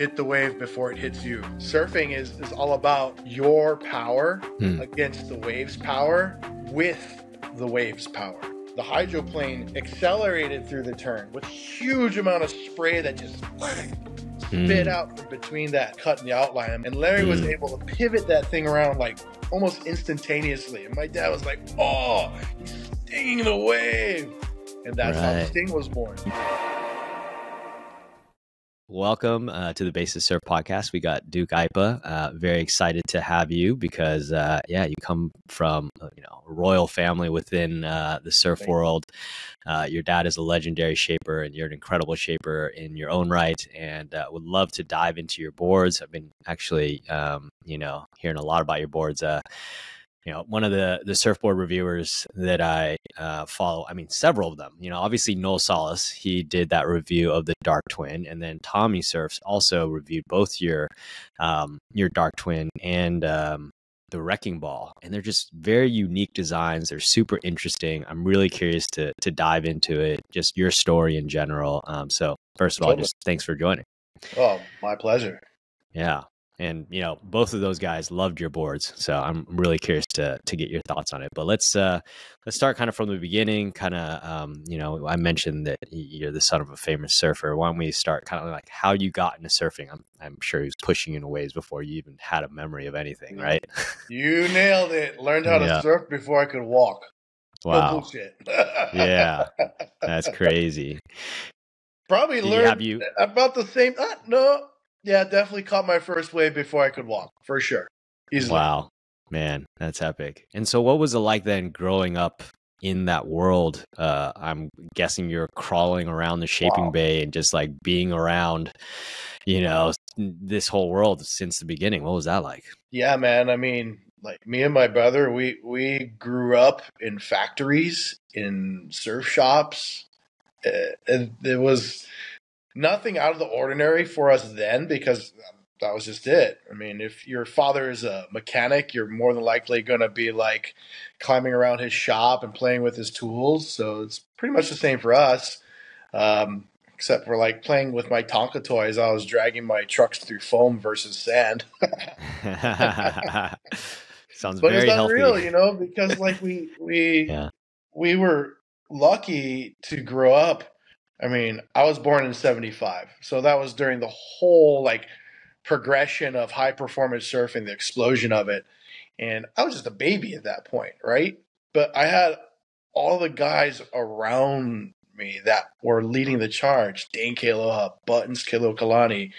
hit the wave before it hits you. Surfing is all about your power against the wave's power with the wave's power. The hydroplane accelerated through the turn with huge amount of spray that just spit out from between that cut in the outline. And Larry was able to pivot that thing around like almost instantaneously. And my dad was like, oh, he's stinging the wave. And that's how the sting was born. Welcome to the Basis Surf Podcast. We got Duke Aipa. Very excited to have you because, you come from a royal family within the surf world. Your dad is a legendary shaper, and you're an incredible shaper in your own right. And would love to dive into your boards. I've been actually, hearing a lot about your boards. One of the surfboard reviewers that I follow, several of them, obviously Noel Solis, he did that review of the Dark Twinn, and then Tommy Surfs also reviewed both your Dark Twinn and the Wrecking Ball. And they're just very unique designs. They're super interesting. I'm really curious to dive into it, just your story in general. So first of all, just thanks for joining. Oh, my pleasure. Yeah. And, both of those guys loved your boards. So I'm really curious to get your thoughts on it. But let's start kind of from the beginning. Kind of, I mentioned that you're the son of a famous surfer. Why don't we start kind of like how you got into surfing? I'm sure he was pushing you in ways before you even had a memory of anything, right? You nailed it. Learned how to surf before I could walk. Wow. No bullshit. Yeah, that's crazy. Probably learned about the same. No. Yeah, definitely caught my first wave before I could walk, for sure. Easily. Wow, man, that's epic. And so what was it like then growing up in that world? I'm guessing you're crawling around the shaping bay and just like being around, this whole world since the beginning. What was that like? Yeah, man. Like me and my brother, we grew up in factories, in surf shops. And it was nothing out of the ordinary for us then because that was just it. If your father is a mechanic, you're more than likely going to be like climbing around his shop and playing with his tools. So it's pretty much the same for us, except for like playing with my Tonka toys. I was dragging my trucks through foam versus sand. Sounds but very it's healthy. Unreal, because like we were lucky to grow up. I was born in 75, so that was during the whole like progression of high performance surfing, the explosion of it. And I was just a baby at that point, right? But I had all the guys around me that were leading the charge. Dane Kealoha, Buttons Kealokalani,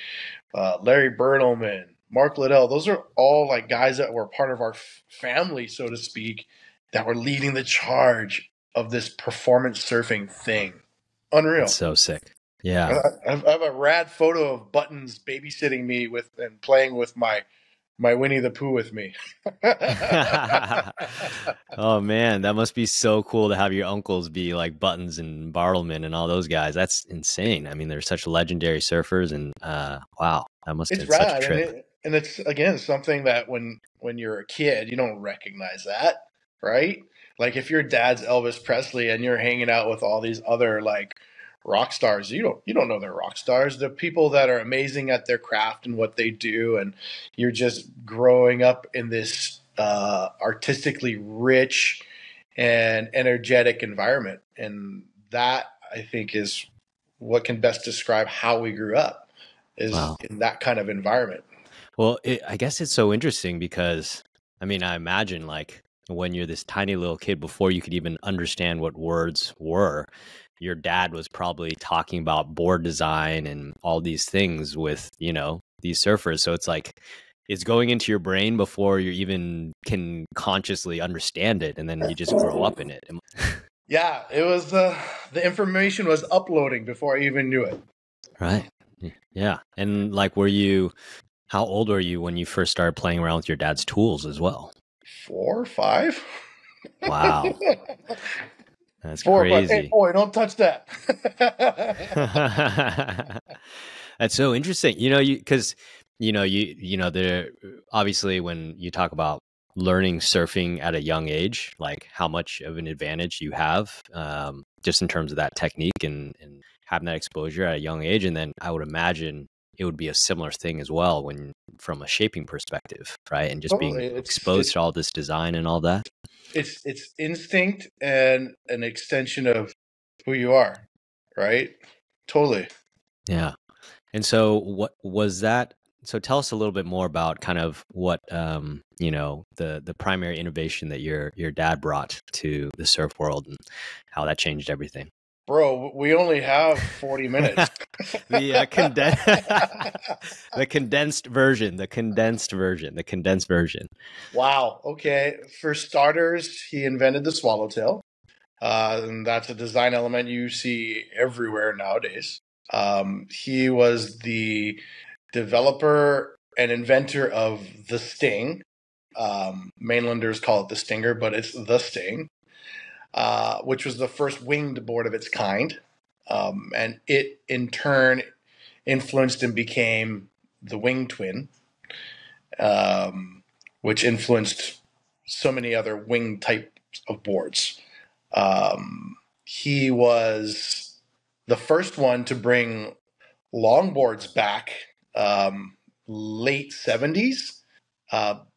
Larry Bertelman, Mark Liddell. Those are all like guys that were part of our family, so to speak, that were leading the charge of this performance surfing thing. Unreal. That's so sick. Yeah. I have a rad photo of Buttons babysitting me and playing with my Winnie the Pooh with me. Oh man, that must be so cool to have your uncles be like Buttons and Bartleman and all those guys. That's insane. They're such legendary surfers, and wow, that must have been such a trip. And it's again something that when you're a kid, you don't recognize that, right? Like if your dad's Elvis Presley and you're hanging out with all these other like rock stars, you don't know they're rock stars. They're people that are amazing at their craft and what they do, and you're just growing up in this artistically rich and energetic environment. And that I think is what can best describe how we grew up is in that kind of environment. Well, I guess it's so interesting because I imagine like when you're this tiny little kid, before you could even understand what words were, your dad was probably talking about board design and all these things with, these surfers. So it's like, it's going into your brain before you even can consciously understand it. And then you just grow up in it. Yeah, it was, the information was uploading before I even knew it. Right. Yeah. And like, how old were you when you first started playing around with your dad's tools as well? 4 or 5. Wow. That's 4 crazy. Hey, boy, don't touch that. That's so interesting. Because there obviously when you talk about learning surfing at a young age, like how much of an advantage you have, just in terms of that technique and having that exposure at a young age. And then I would imagine it would be a similar thing as well when from a shaping perspective, right? And just being Totally. exposed to all this design and all that. It's instinct and an extension of who you are, right? Totally. Yeah. And so what was that? So tell us a little bit more about kind of what the primary innovation that your dad brought to the surf world and how that changed everything. Bro, we only have 40 minutes. The condensed version. Wow. Okay. For starters, he invented the swallowtail. And that's a design element you see everywhere nowadays. He was the developer and inventor of the Sting. Mainlanders call it the Stinger, but it's the Sting, which was the first winged board of its kind. And it, in turn, influenced and became the Wing Twin, which influenced so many other wing types of boards. He was the first one to bring longboards back, late 70s,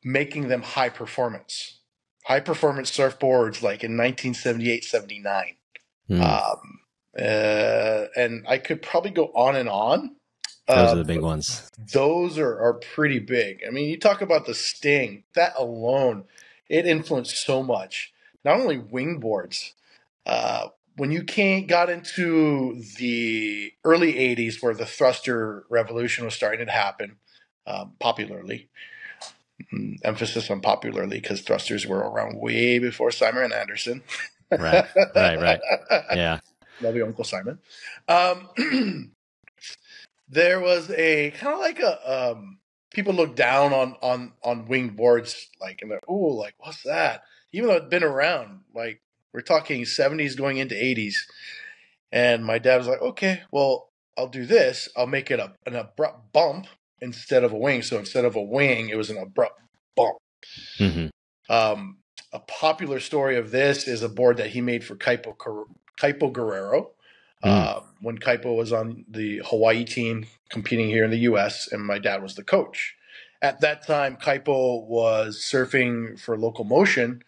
making them high performance surfboards like in 1978, 79. And I could probably go on and on. Those are the big ones. Those are pretty big. I mean, you talk about the Sting, that alone, it influenced so much. Not only wingboards. When you got into the early 80s where the thruster revolution was starting to happen, popularly, emphasis on popularly because thrusters were around way before Simon and Anderson. Right. Yeah. Love you, Uncle Simon. There was a kind of like a people look down on winged boards, like, and they're, ooh, like, what's that? Even though it's been around, like, we're talking 70s going into 80s. And my dad was like, okay, well, I'll do this. I'll make it an abrupt bump instead of a wing. So instead of a wing, it was an abrupt bump. Mm-hmm. A popular story of this is a board that he made for Kaipo Guerrero. When Kaipo was on the Hawaii team competing here in the U.S., and my dad was the coach. At that time, Kaipo was surfing for Locomotion,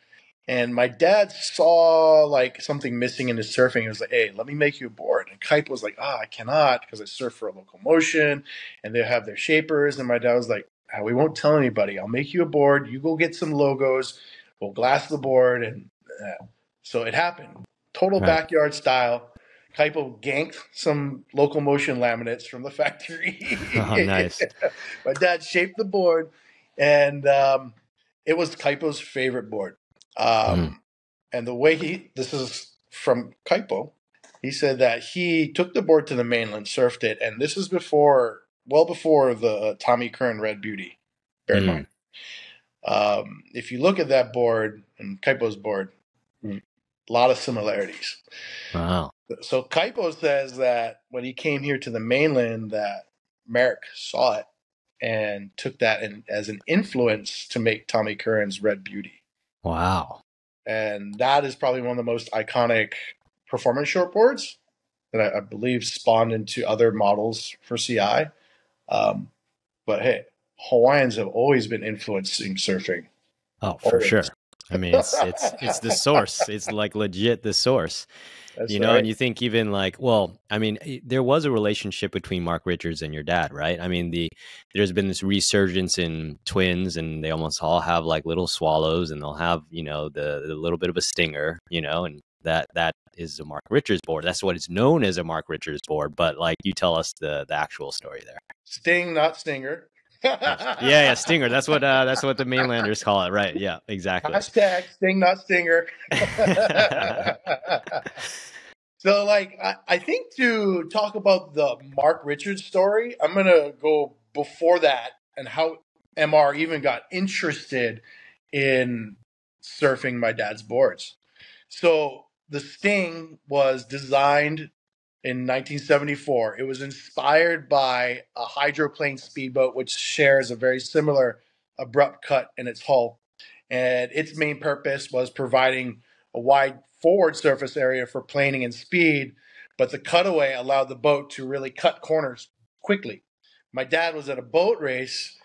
and my dad saw like something missing in his surfing. He was like, hey, let me make you a board. And Kaipo was like, I cannot because I surf for a Locomotion, and they have their shapers. And my dad was like, we won't tell anybody. I'll make you a board. You go get some logos. We'll glass the board. And so it happened. Total backyard style. Kaipo ganked some Locomotion laminates from the factory. Oh, nice. My dad shaped the board, and it was Kaipo's favorite board. And the way this is from Kaipo, he said that he took the board to the mainland, surfed it, and this is well before the Tommy Curran Red Beauty. Bear in mind. If you look at that board and Kaipo's board, a lot of similarities. Wow. So Kaipo says that when he came here to the mainland, that Merrick saw it and took that as an influence to make Tommy Curran's Red Beauty. Wow. And that is probably one of the most iconic performance shortboards that I believe spawned into other models for CI. But hey, Hawaiians have always been influencing surfing. Oh, for sure. I mean, it's the source. It's like legit the source. That's right. And you think even like, well, I mean, there was a relationship between Mark Richards and your dad, right? I mean, there's been this resurgence in twins, and they almost all have like little swallows, and they'll have, the little bit of a stinger, and that is a Mark Richards board. That's what it's known as, a Mark Richards board. But like, you tell us the actual story there. Sting, not stinger. Yeah, stinger. That's what the mainlanders call it, right? Yeah, exactly. Hashtag Sting, not stinger. So, like, I think to talk about the Mark Richards story, I'm gonna go before that and how MR even got interested in surfing my dad's boards. So the Sting was designed in 1974. It was inspired by a hydroplane speedboat, which shares a very similar abrupt cut in its hull. And its main purpose was providing a wide forward surface area for planing and speed, but the cutaway allowed the boat to really cut corners quickly. my dad was at a boat race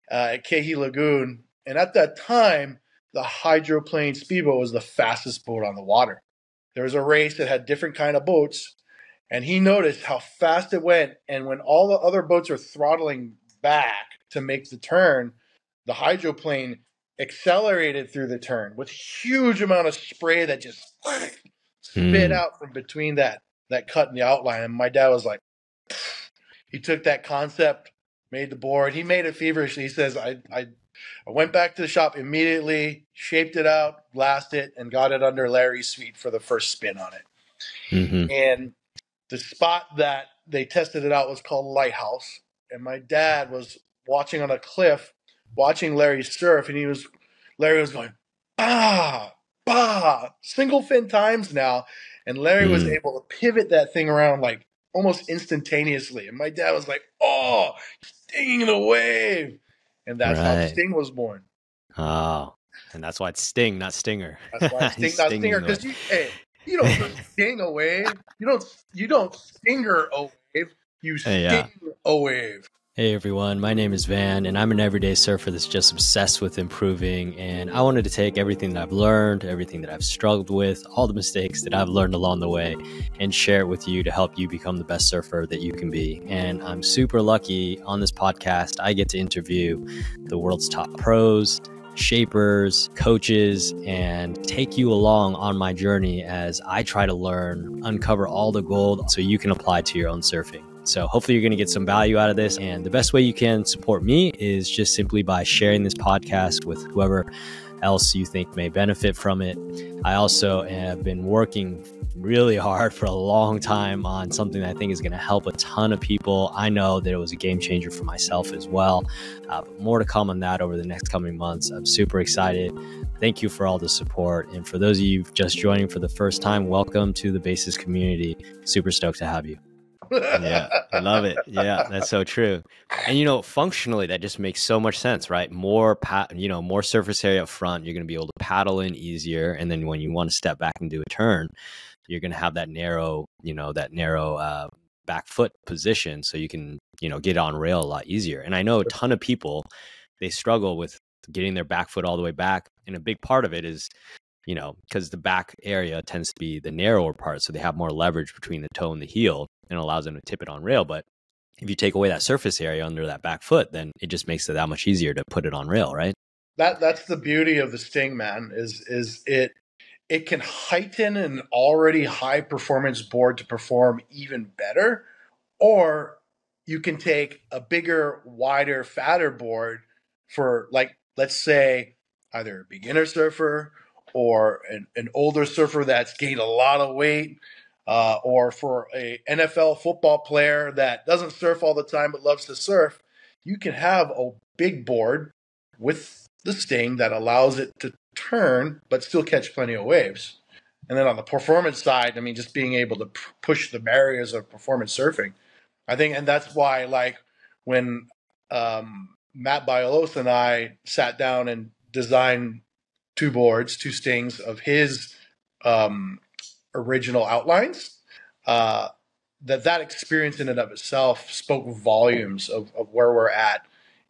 at Kehi Lagoon, and at that time, the hydroplane speedboat was the fastest boat on the water. There was a race that had different kind of boats, and he noticed how fast it went. And when all the other boats are throttling back to make the turn, the hydroplane accelerated through the turn with huge amount of spray that just spit out from between that cut in the outline. And my dad was like, he took that concept, made the board. He made it feverishly. He says, I went back to the shop immediately, shaped it out, glassed it, and got it under Larry's suite for the first spin on it. Mm-hmm. And the spot that they tested it out was called Lighthouse. And my dad was watching on a cliff, watching Larry surf, and Larry was going, bah, bah, single fin times now. And Larry was able to pivot that thing around like almost instantaneously. And my dad was like, oh, stinging the wave. And that's how the Sting was born. Oh, and that's why it's Sting, not Stinger. That's why it's Sting, not Stinger. Because you don't just sting a wave. You don't stinger a wave. You sting a wave. Hey everyone, my name is Van, and I'm an everyday surfer that's just obsessed with improving. And I wanted to take everything that I've learned, everything that I've struggled with, all the mistakes that I've learned along the way, and share it with you to help you become the best surfer that you can be. And I'm super lucky on this podcast. I get to interview the world's top pros, shapers, coaches, and take you along on my journey as I try to learn, uncover all the gold so you can apply to your own surfing. So hopefully you're going to get some value out of this. And the best way you can support me is just simply by sharing this podcast with whoever else you think may benefit from it. I also have been working really hard for a long time on something that I think is going to help a ton of people. I know that it was a game changer for myself as well. But more to come on that over the next coming months. I'm super excited. Thank you for all the support. And for those of you just joining for the first time, welcome to the Basis community. Super stoked to have you. Yeah, I love it. Yeah, that's so true. And functionally, that just makes so much sense, right? More more surface area up front. You're going to be able to paddle in easier, and then when you want to step back and do a turn, you're going to have that narrow back foot position, so you can get on rail a lot easier. And I know a ton of people, they struggle with getting their back foot all the way back, and a big part of it is because the back area tends to be the narrower part, so they have more leverage between the toe and the heel, and allows them to tip it on rail. But if you take away that surface area under that back foot, then it just makes it that much easier to put it on rail, right? That's the beauty of the Sting, man, is it can heighten an already high performance board to perform even better, or you can take a bigger, wider, fatter board for, like, let's say either a beginner surfer or an older surfer that's gained a lot of weight, or for a NFL football player that doesn't surf all the time but loves to surf. You can have a big board with the Sting that allows it to turn but still catch plenty of waves. And then on the performance side, I mean, just being able to push the barriers of performance surfing, I think. And that's why, like, when Matt Biolos and I sat down and designed two Stings of his original outlines, that experience in and of itself spoke volumes of where we're at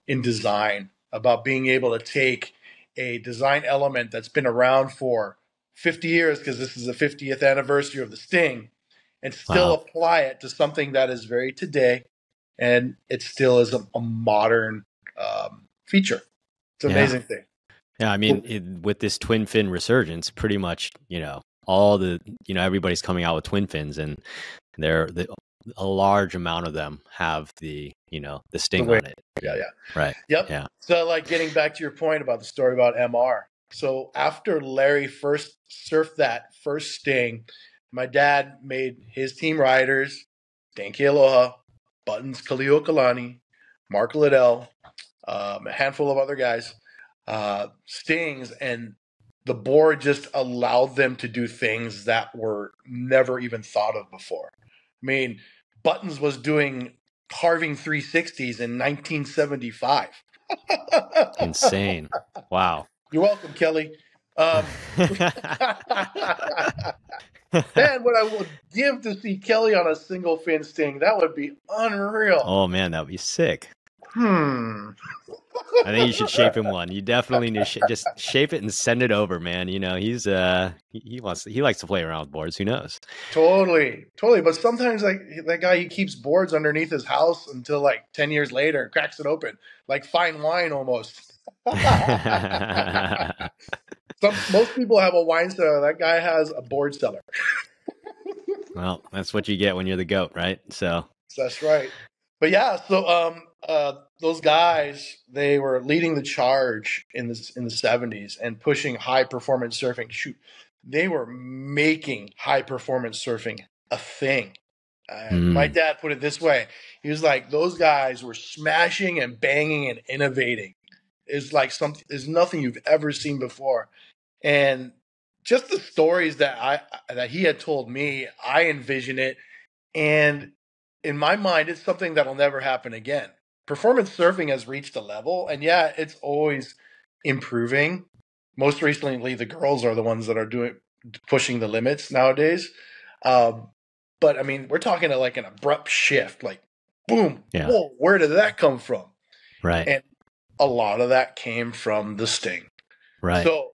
in design, about being able to take a design element that's been around for 50 years, because this is the 50th anniversary of the Sting, and still apply it to something that is very today, and it still is a modern feature. It's an amazing thing. Yeah, I mean, with this twin fin resurgence, pretty much, all the, everybody's coming out with twin fins, and a large amount of them have the Sting on it. Yeah. Right. Yep. Yeah. So, like, getting back to your point about the story about MR. So after Larry first surfed that first Sting, my dad made his team riders, Danke Aloha, Buttons Khalil Kalani, Mark Liddell, a handful of other guys, Stings, and the board just allowed them to do things that were never even thought of before. I mean, Buttons was doing carving 360s in 1975. Insane. Wow. You're welcome, Kelly. Man, what I would give to see Kelly on a single fin sting, that would be unreal. Oh man, that would be sick. I think you should shape him one. You definitely need to just shape it and send it over, man. He's he likes to play around with boards. Who knows? Totally. But sometimes like that guy, he keeps boards underneath his house until like 10 years later, cracks it open like fine wine almost. Most people have a wine cellar. That guy has a board cellar. Well, that's what you get when you're the GOAT, right? So that's right. But yeah, so those guys, they were leading the charge in the 70s and pushing high performance surfing. Shoot, they were making high performance surfing a thing. My dad put it this way. He was like, those guys were smashing and banging and innovating. It's like there's nothing you've ever seen before. And just the stories that he had told me, I envision it. And in my mind, it's something that'll never happen again. Performance surfing has reached a level, and yeah, it's always improving. Most recently, the girls are the ones that are pushing the limits nowadays. But I mean, we're talking like an abrupt shift, like boom, whoa, where did that come from? Right. And a lot of that came from the sting. Right. So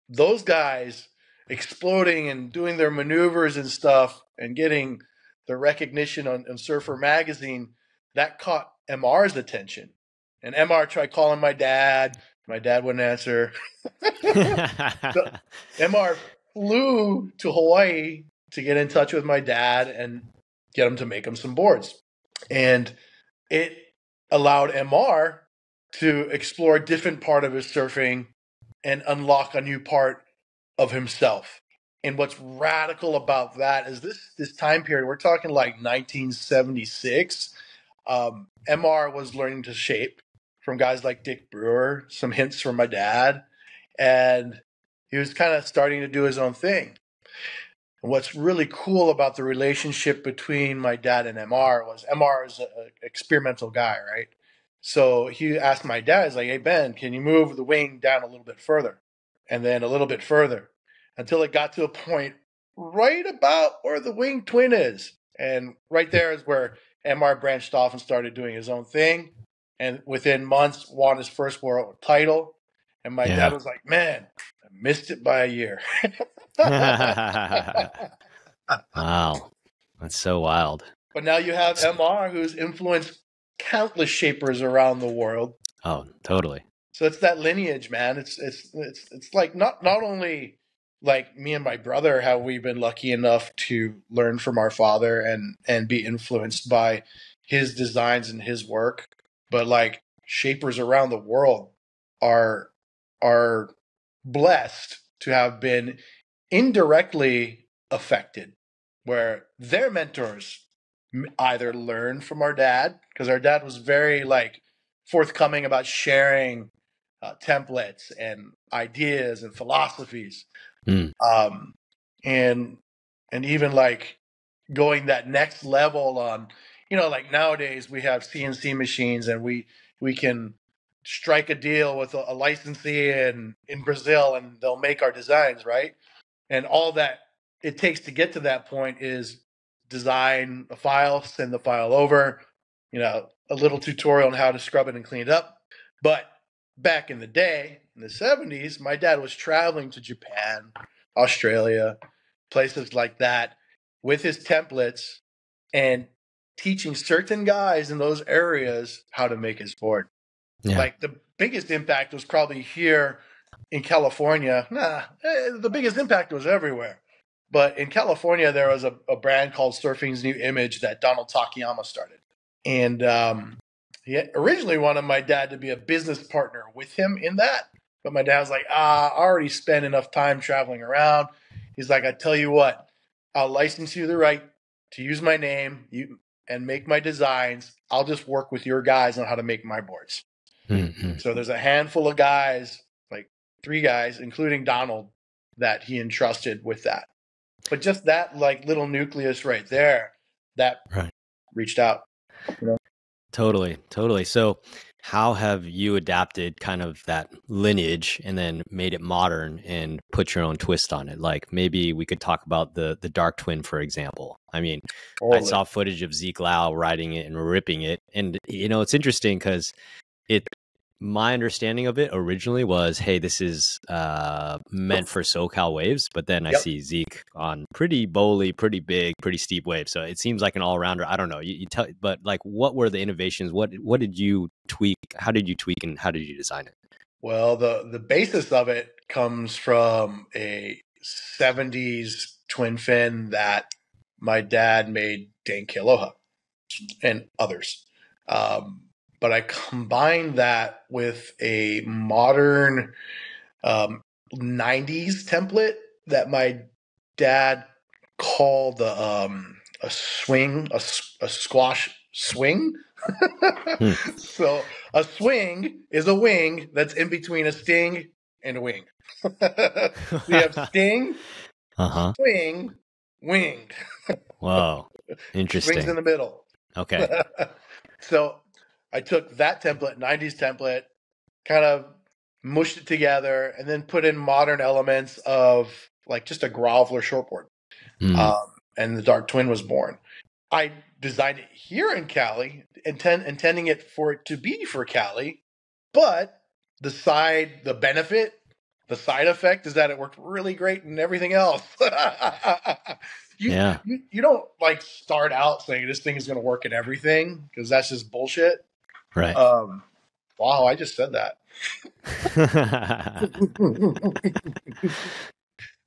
those guys exploding and doing their maneuvers and stuff and getting the recognition on Surfer Magazine, that caught MR's attention. And MR tried calling my dad. My dad wouldn't answer. So MR flew to Hawaii to get in touch with my dad and get him to make him some boards. And it allowed MR to explore a different part of his surfing and unlock a new part of himself. And what's radical about that is this time period, we're talking like 1976. MR was learning to shape from guys like Dick Brewer, some hints from my dad, and he was kind of starting to do his own thing. And what's really cool about the relationship between my dad and MR was MR is an experimental guy, right? So he asked my dad, he's like, hey, Ben, can you move the wing down a little bit further? And then a little bit further until it got to a point right about where the wing twin is. And right there is where MR branched off and started doing his own thing. And within months, won his first world title. And my dad was like, man, I missed it by a year. Wow. That's so wild. But now you have MR, who's influenced countless shapers around the world. Oh, totally. So it's that lineage, man. It's like not only like me and my brother have we been lucky enough to learn from our father and be influenced by his designs and his work, but like shapers around the world are blessed to have been indirectly affected, where their mentors either learned from our dad, because our dad was very like forthcoming about sharing templates and ideas and philosophies, and even like going that next level on, like nowadays we have CNC machines and we can strike a deal with a licensee in Brazil and they'll make our designs, right? And all that it takes to get to that point is design a file, send the file over, a little tutorial on how to scrub it and clean it up. But back in the day, in the 70s, my dad was traveling to Japan, Australia, places like that with his templates and teaching certain guys in those areas how to make his board. Yeah. Like the biggest impact was probably here in California. The biggest impact was everywhere. But in California, there was a brand called Surfing's New Image that Donald Takayama started. And he originally wanted my dad to be a business partner with him in that. But my dad was like, I already spent enough time traveling around. He's like, I tell you what, I'll license you the right to use my name and make my designs. I'll just work with your guys on how to make my boards. Mm-hmm. So there's a handful of guys, like 3 guys, including Donald, that he entrusted with that. But just that like little nucleus right there, that reached out. Totally. So how have you adapted kind of that lineage and then made it modern and put your own twist on it? Like maybe we could talk about the Dark Twinn, for example. I mean, I saw footage of Zeke Lau riding it and ripping it. And, you know, it's interesting because my understanding of it originally was, hey, this is meant for SoCal waves, but then I see Zeke on pretty bowly, pretty big, pretty steep waves. So it seems like an all-rounder. I don't know. You tell, but like, what were the innovations? What did you tweak? How did you tweak and how did you design it? Well, the basis of it comes from a 70s twin fin that my dad made Dan Kealoha and others. But I combined that with a modern 90s template that my dad called a swing, a squash swing. So a swing is a wing that's in between a sting and a wing. We have sting, swing, wing. Wow, interesting. Swings in the middle. Okay. So I took that template, 90s template, kind of mushed it together, and then put in modern elements of like just a Groveler shortboard. And the Dark Twinn was born. I designed it here in Cali, intending it for it to be for Cali, but the side effect is that it worked really great in everything else. You don't like start out saying this thing is going to work in everything because that's just bullshit. Right. Wow, I just said that.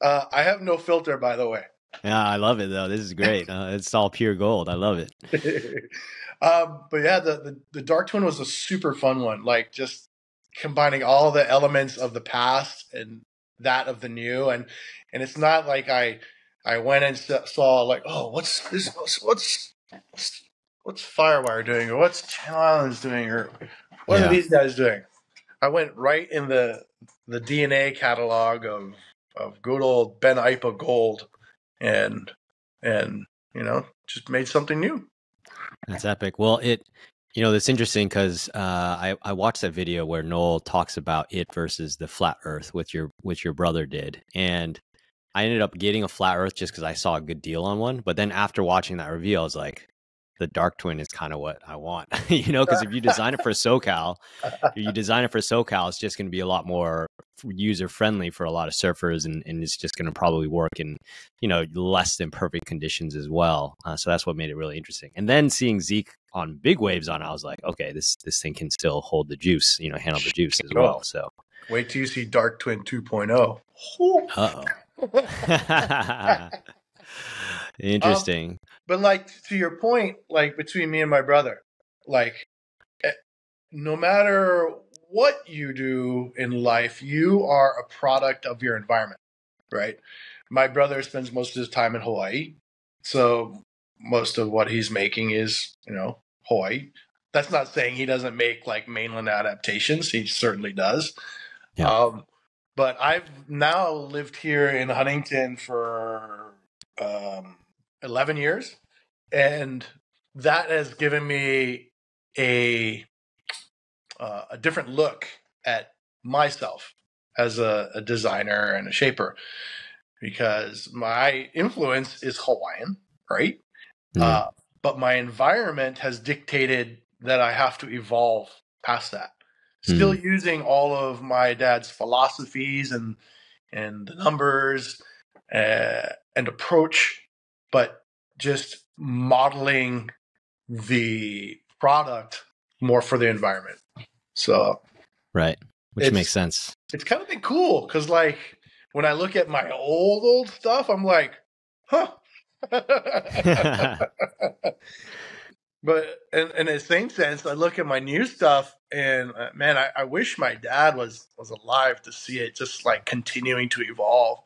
I have no filter, by the way. Yeah, I love it though. This is great. It's all pure gold. I love it. But yeah, the Dark Twinn was a super fun one. Like just combining all the elements of the past and that of the new, and it's not like I went and saw like, oh, what's this? What's Firewire doing, or what's Channel Islands doing, or what are these guys doing? I went right in the DNA catalog of good old Ben Aipa gold, and you know, just made something new. That's epic. Well, it's interesting because I watched that video where Noel talks about it versus the flat Earth, which your brother did, and I ended up getting a flat Earth just because I saw a good deal on one. But then after watching that review, I was like, the Dark Twinn is kind of what I want, you know, because if you design it for SoCal, it's just going to be a lot more user friendly for a lot of surfers, and it's just going to probably work in, you know, less than perfect conditions as well. So that's what made it really interesting. And then seeing Zeke on big waves on, I was like, okay, this thing can still hold the juice, you know, handle the juice as well. So wait till you see Dark Twinn 2.0. Interesting. But like to your point, like between me and my brother, like no matter what you do in life, you are a product of your environment, right? My brother spends most of his time in Hawaii, so most of what he's making is, you know, Hawaii. That's not saying he doesn't make like mainland adaptations. He certainly does. Yeah. But I've now lived here in Huntington for 11 years, and that has given me a different look at myself as a designer and a shaper, because my influence is Hawaiian, right? But my environment has dictated that I have to evolve past that. Still using all of my dad's philosophies and the numbers and approach, but just modeling the product more for the environment. So, right, which makes sense. It's kind of been cool because, like, when I look at my old stuff, I'm like, huh. But in the same sense, I look at my new stuff, and man, I wish my dad was alive to see it just like continuing to evolve,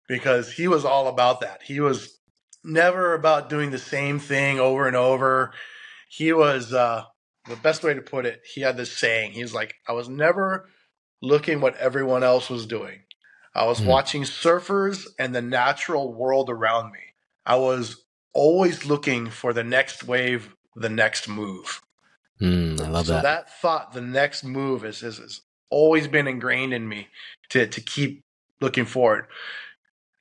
because he was all about that. He was never about doing the same thing over and over. He was the best way to put it. He had this saying. He was like, I was never looking what everyone else was doing. I was watching surfers and the natural world around me. I was always looking for the next wave, the next move. I love So that. that thought, the next move has always been ingrained in me to keep looking forward.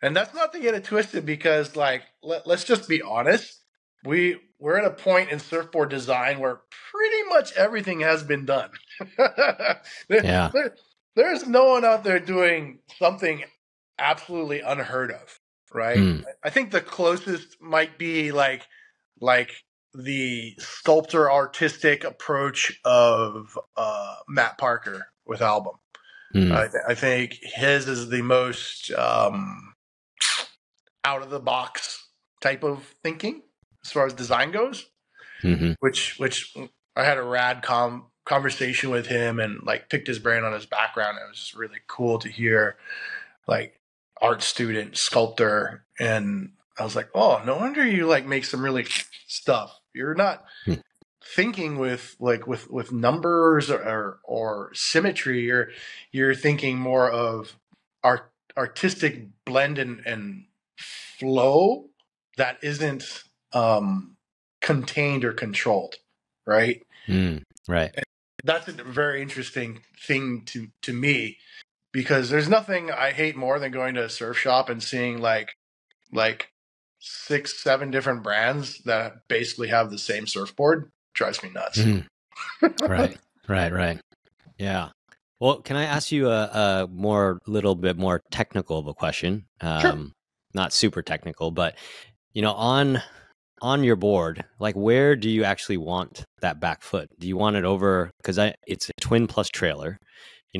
And that's not to get it twisted, because like let's just be honest. We're at a point in surfboard design where pretty much everything has been done. Yeah. There's no one out there doing something absolutely unheard of, right? I think the closest might be like the sculptor artistic approach of Matt Parker with Album. I think his is the most out of the box type of thinking as far as design goes. Which I had a rad conversation with him and like picked his brain on his background. It was just really cool to hear, like, art student, sculptor, and I was like, oh, no wonder you like make some really stuff. You're not thinking with numbers or symmetry. You're thinking more of artistic blend and flow that isn't contained or controlled, right? Right. And that's a very interesting thing to me, because there's nothing I hate more than going to a surf shop and seeing like 6-7 different brands that basically have the same surfboard. Drives me nuts. Right. Yeah. Well, can I ask you a little bit more technical of a question? Sure. Not super technical, but on your board, like, where do you actually want that back foot? Do you want it over? Because it's a twin plus trailer.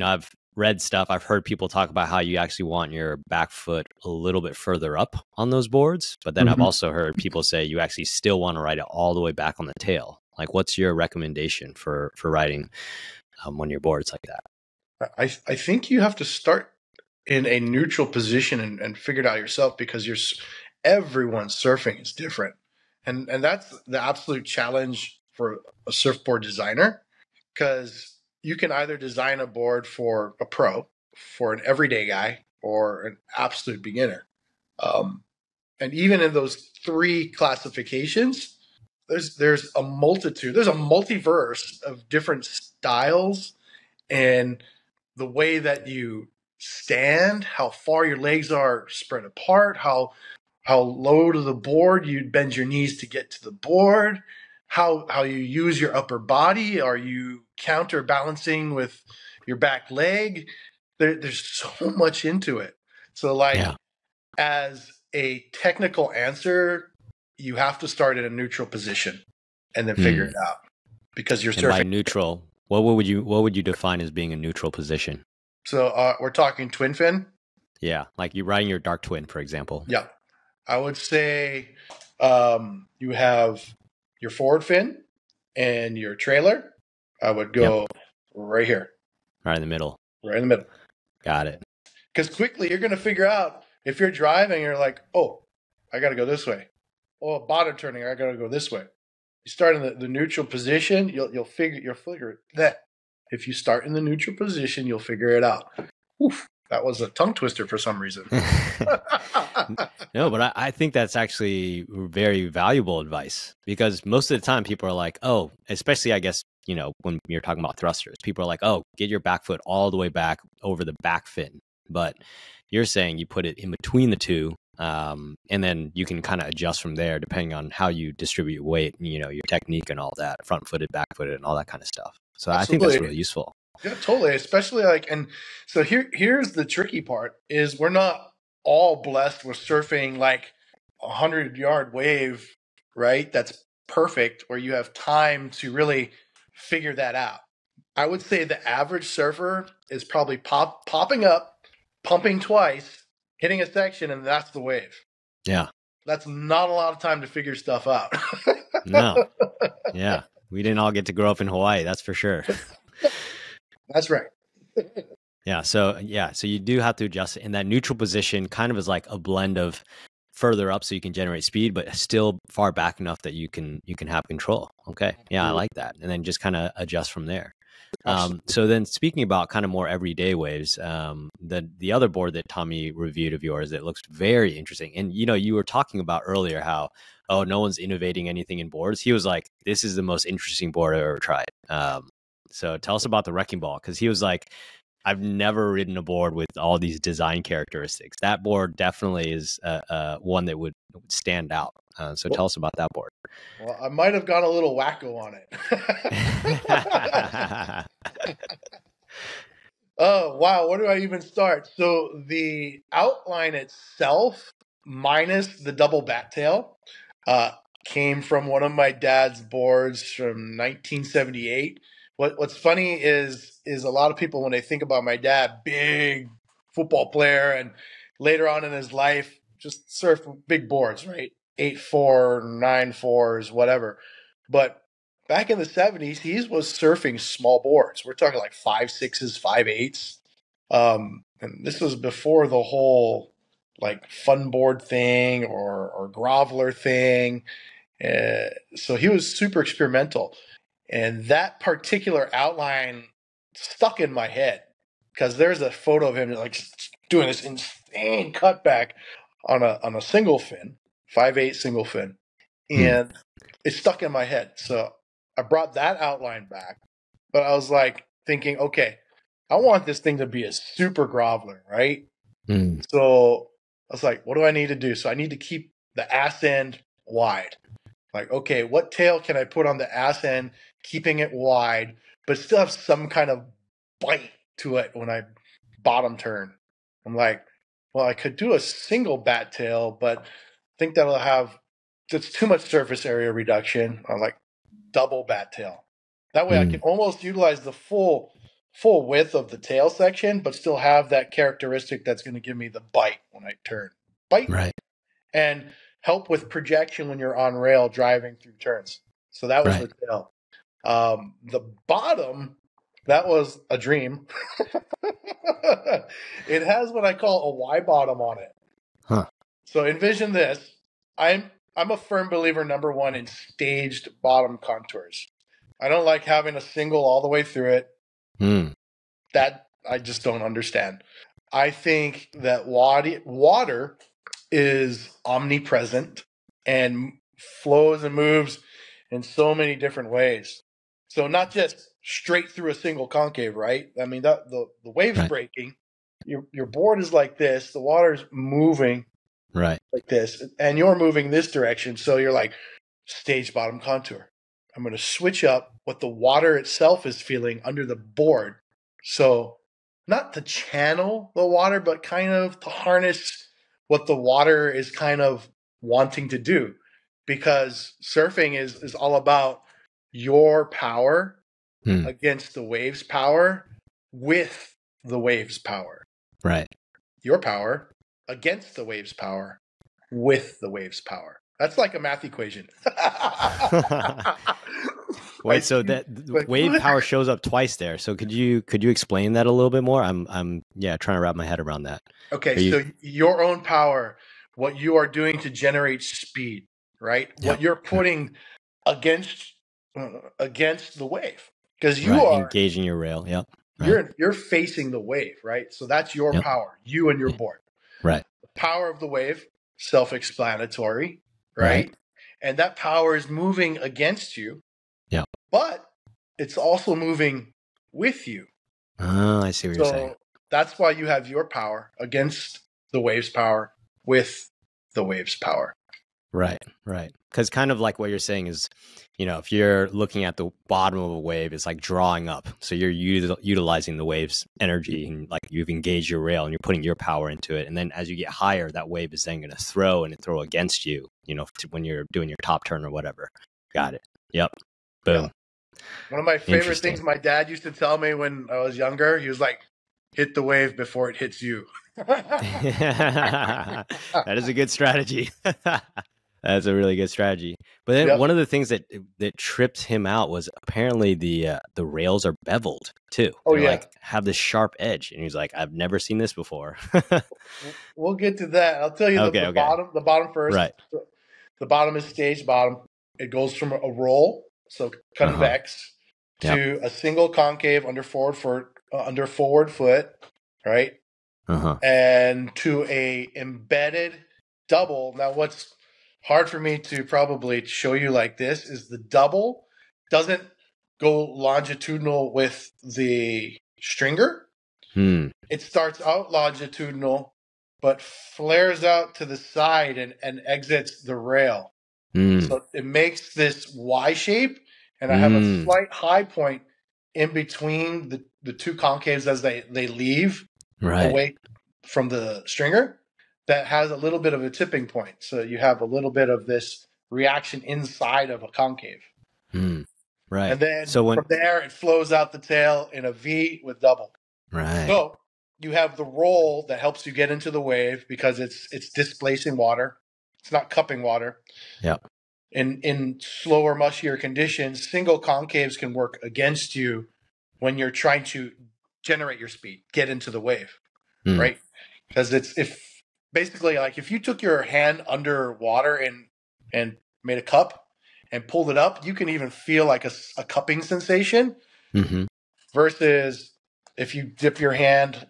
I've read stuff. I've heard people talk about how you actually want your back foot a little bit further up on those boards. But then I've also heard people say you actually still want to ride it all the way back on the tail. Like, what's your recommendation for riding on your boards like that? I think you have to start in a neutral position and figure it out yourself, because everyone's surfing is different. And that's the absolute challenge for a surfboard designer, because you can either design a board for a pro, for an everyday guy, or an absolute beginner. And even in those 3 classifications, there's a multitude, there's a multiverse of different styles, and the way that you stand, how far your legs are spread apart, how low to the board you bend your knees to get to the board, how you use your upper body. Are you counterbalancing with your back leg? There's so much into it. So as a technical answer, you have to start in a neutral position and then figure it out, because you're surfing. By neutral, what would you define as being a neutral position? So we're talking twin fin. Yeah, like you're riding your Dark Twinn, for example. Yeah, I would say you have your forward fin and your trailer. I would go right here. Right in the middle. Right in the middle. Got it. Because quickly you're going to figure out, if you're driving, you're like, oh, I got to go this way. Oh, bottom turning, I got to go this way. You start in the neutral position, you'll figure that. If you start in the neutral position, you'll figure it out. Oof, that was a tongue twister for some reason. No, but I think that's actually very valuable advice, because most of the time people are like, oh, especially I guess, when you're talking about thrusters, people are like, oh, get your back foot all the way back over the back fin. But you're saying you put it in between the two, and then you can kind of adjust from there depending on how you distribute your weight, your technique and all that, front footed, back footed, and all that kind of stuff. So absolutely. I think that's really useful. Yeah, totally. Especially and so here's the tricky part is we're not all blessed with surfing like 100-yard wave, right? That's perfect, where you have time to really figure that out. I would say the average surfer is probably popping up, pumping twice, hitting a section, and that's the wave. Yeah. That's not a lot of time to figure stuff out. No. Yeah. We didn't all get to grow up in Hawaii, that's for sure. That's right. Yeah. So you do have to adjust it. And that neutral position kind of is like a blend of further up so you can generate speed, but still far back enough that you can have control. Okay. Yeah, I like that. And then just kind of adjust from there. So then speaking about kind of more everyday waves, the other board that Tommy reviewed of yours, it looks very interesting. And, you were talking about earlier how, oh, no one's innovating anything in boards. He was like, this is the most interesting board I've ever tried. So tell us about the Wrecking Ball, because he was like, I've never ridden a board with all these design characteristics. That board definitely is one that would stand out. So tell us about that board. Well, I might have gone a little wacko on it. Oh, wow. Where do I even start? So the outline itself, minus the double bat tail, came from one of my dad's boards from 1978. What's funny is a lot of people, when they think about my dad, big football player, and later on in his life, just surfed big boards, right? 8.4, 9.4s, whatever. But back in the 70s, he was surfing small boards. We're talking like 5.6s, 5.8s. And this was before the whole like fun board thing or Groveler thing. So he was super experimental. And that particular outline stuck in my head because there's a photo of him like doing this insane cutback on a single fin, 5.8 single fin. And it stuck in my head. So I brought that outline back, but I was like thinking, okay, I want this thing to be a super groveler, right? So I was like, what do I need to do? So I need to keep the ass end wide. Like, okay, what tail can I put on the ass end, keeping it wide, but still have some kind of bite to it when I bottom turn? I'm like, well, I could do a single bat tail, but I think that's too much surface area reduction. I'm like, double bat tail. That way I can almost utilize the full width of the tail section, but still have that characteristic that's going to give me the bite when I turn. Bite. Right. And help with projection when you're on rail driving through turns. So that was the tail. The bottom, that was a dream. It has what I call a Y bottom on it. Huh. So envision this. I'm a firm believer, number one, in staged bottom contours. I don't like having a single all the way through it. That I just don't understand. I think that water is omnipresent and flows and moves in so many different ways. So not just straight through a single concave, right? I mean, the wave's breaking. Your board is like this. The water's moving like this, and you're moving this direction. So you're like, stage bottom contour. I'm going to switch up what the water itself is feeling under the board. So not to channel the water, but kind of to harness what the water is kind of wanting to do. Because surfing is all about your power against the wave's power with the wave's power. Right. Your power against the wave's power with the wave's power. That's like a math equation. Wait, so that wave power shows up twice there. So could you explain that a little bit more? I'm trying to wrap my head around that. Okay, so your own power, what you are doing to generate speed, right? Yep. What you're putting against the wave, because you are engaging your rail. Yep. Right. You're facing the wave, right? So that's your power, you and your board. Right. The power of the wave, self-explanatory, right? And that power is moving against you. Yeah. But it's also moving with you. Oh, I see what you're saying. That's why you have your power against the wave's power with the wave's power. Right. Because kind of like what you're saying is, if you're looking at the bottom of a wave, it's like drawing up. So you're utilizing the wave's energy, and like you've engaged your rail and you're putting your power into it. And then as you get higher, that wave is then going to throw against you, when you're doing your top turn or whatever. Got it. Yep. Boom. Yeah. One of my favorite things my dad used to tell me when I was younger, he was like, hit the wave before it hits you. That is a good strategy. That's a really good strategy. But then one of the things that tripped him out was apparently the rails are beveled too. They're like have this sharp edge, and he's like, I've never seen this before. We'll get to that. I'll tell you the bottom first. Right. The bottom is stage bottom. It goes from a roll, so convex, to a single concave under forward foot, right? And to a embedded double. Now, what's hard for me to probably show you like this is the double doesn't go longitudinal with the stringer. It starts out longitudinal, but flares out to the side and exits the rail. So it makes this Y shape, and I have a slight high point in between the two concaves as they leave away from the stringer that has a little bit of a tipping point. So you have a little bit of this reaction inside of a concave. Right. And then from there, it flows out the tail in a V with double. Right. So you have the roll that helps you get into the wave because it's displacing water. It's not cupping water. Yeah. In slower, mushier conditions, single concaves can work against you when you're trying to generate your speed, get into the wave, right? Because if you took your hand under water and made a cup and pulled it up, you can even feel like a cupping sensation. Versus if you dip your hand,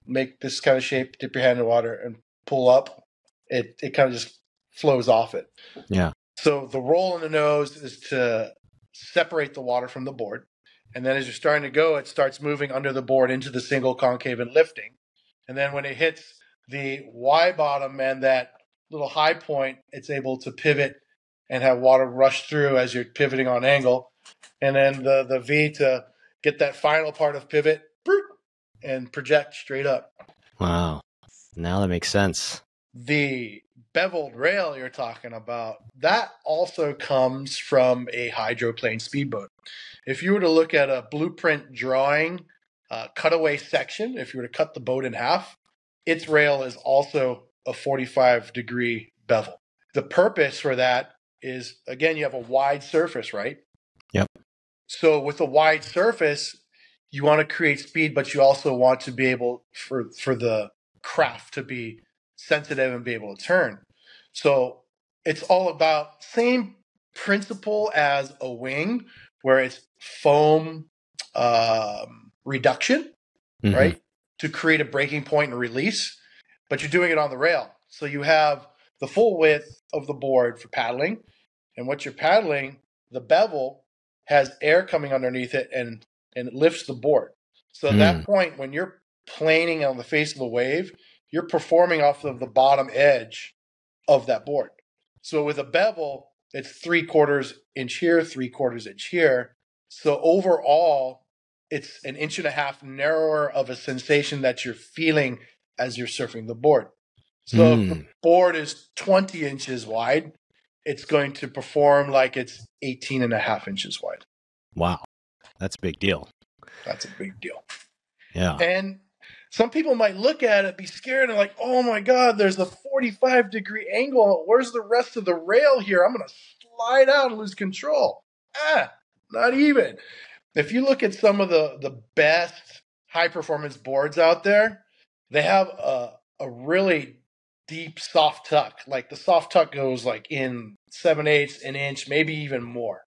make this kind of shape, dip your hand in water and pull up, it kind of just flows off it. Yeah. So the roll in the nose is to separate the water from the board. And then as you're starting to go, it starts moving under the board into the single concave and lifting. And then when it hits the Y bottom and that little high point, it's able to pivot and have water rush through as you're pivoting on angle. And then the V to get that final part of pivot and project straight up. Wow. Now that makes sense. The beveled rail you're talking about, that also comes from a hydroplane speedboat. If you were to look at a blueprint drawing, cutaway section, if you were to cut the boat in half, its rail is also a 45-degree bevel. The purpose for that is, again, you have a wide surface, right? Yep. So with a wide surface, you want to create speed, but you also want to be able for the craft to be sensitive and be able to turn. So it's all about same principle as a wing, where it's foam reduction, right? To create a breaking point and release, but you're doing it on the rail. So you have the full width of the board for paddling, and what you're paddling, the bevel has air coming underneath it and it lifts the board. So at that point, when you're planing on the face of the wave, you're performing off of the bottom edge of that board. So with a bevel, it's 3/4 inch here, 3/4 inch here. So overall, it's 1.5 inches narrower of a sensation that you're feeling as you're surfing the board. So if the board is 20 inches wide, it's going to perform like it's 18.5 inches wide. Wow. That's a big deal. That's a big deal. Yeah. And some people might look at it, be scared, and like, oh my God, there's a 45-degree angle. Where's the rest of the rail here? I'm going to slide out and lose control. Not even. If you look at some of the best high-performance boards out there, they have a really deep soft tuck. Like the soft tuck goes like in 7/8 an inch, maybe even more.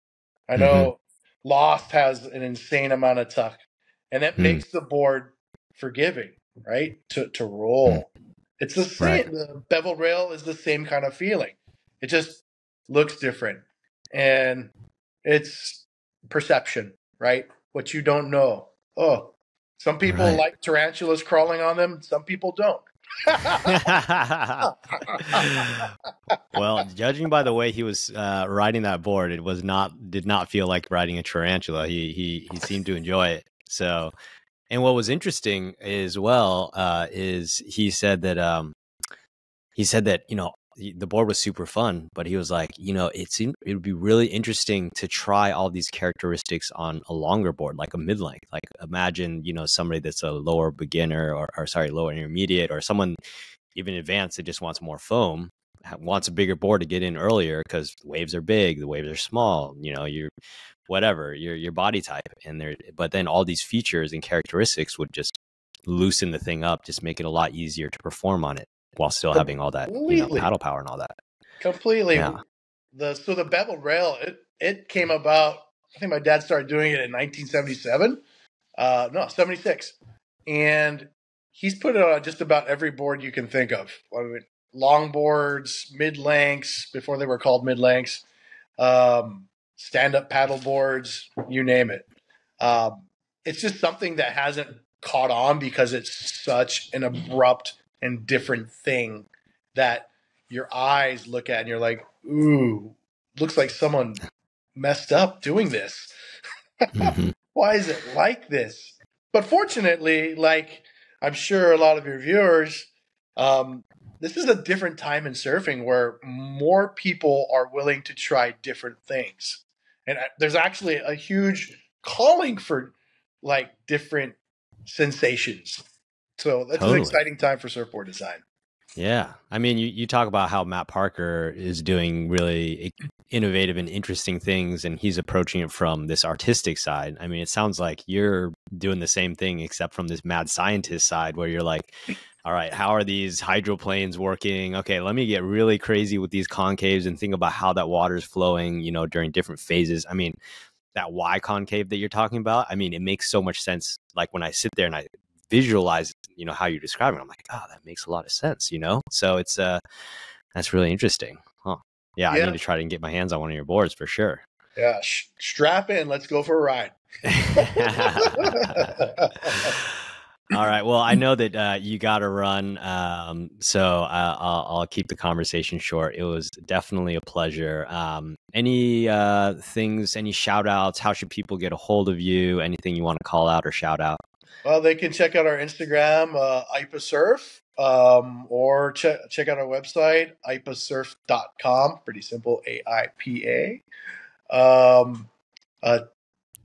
I know Lost has an insane amount of tuck, and that makes the board forgiving, right? To roll. It's the same. Right. The bevel rail is the same kind of feeling. It just looks different, and it's perception, right? What you don't know. Oh, some people like tarantulas crawling on them. Some people don't. Well, judging by the way he was riding that board, it did not feel like riding a tarantula. He seemed to enjoy it. So, and what was interesting as well is he said that the board was super fun, but he was like, it would be really interesting to try all these characteristics on a longer board, like a mid-length. Like imagine, somebody that's a lower beginner lower intermediate, or someone even advanced that just wants more foam, wants a bigger board to get in earlier because the waves are big, the waves are small, you're whatever, your body type. But then all these features and characteristics would just loosen the thing up, just make it a lot easier to perform on it, while still having all that paddle power and all that. Completely. Yeah. The bevel rail, it came about I think my dad started doing it in 1977. No, 76. And he's put it on just about every board you can think of. I mean, long boards, mid lengths, before they were called mid lengths, stand up paddle boards, you name it. It's just something that hasn't caught on because it's such an abrupt and different thing that your eyes look at and you're like, ooh, looks like someone messed up doing this. Mm-hmm. Why is it like this? But fortunately, like I'm sure a lot of your viewers, this is a different time in surfing where more people are willing to try different things. And there's actually a huge calling for like different sensations. So that's an exciting time for surfboard design. Yeah. I mean, you talk about how Matt Parker is doing really innovative and interesting things, and he's approaching it from this artistic side. I mean, it sounds like you're doing the same thing, except from this mad scientist side where you're like, all right, how are these hydroplanes working? Okay, let me get really crazy with these concaves and think about how that water is flowing, you know, during different phases. I mean, that Y concave that you're talking about, I mean, it makes so much sense. Like when I sit there and I visualize, you know, how you're describing it, I'm like, oh, that makes a lot of sense, you know? So it's, that's really interesting. Huh. Yeah, I need to try to get my hands on one of your boards for sure. Yeah, strap in. Let's go for a ride. All right. Well, I know that you got to run, so I'll keep the conversation short. It was definitely a pleasure. Any things, any shout outs? How should people get a hold of you? Anything you want to call out or shout out? Well, they can check out our Instagram, Aipa Surf, or check out our website, aipasurf.com. Pretty simple, AIPA.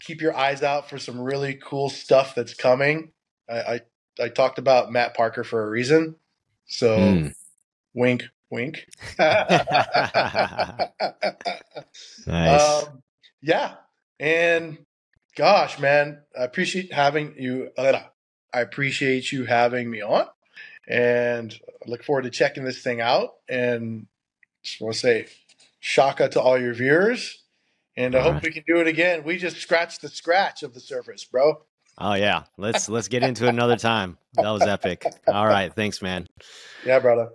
Keep your eyes out for some really cool stuff that's coming. I talked about Matt Parker for a reason. So, wink, wink. Nice. Yeah. And gosh, man, I appreciate having you. I appreciate you having me on, and I look forward to checking this thing out. And just want to say, shaka to all your viewers, and I hope we can do it again. We just scratched the scratch of the surface, bro. Oh yeah, let's get into it another time. That was epic. All right, thanks, man. Yeah, brother.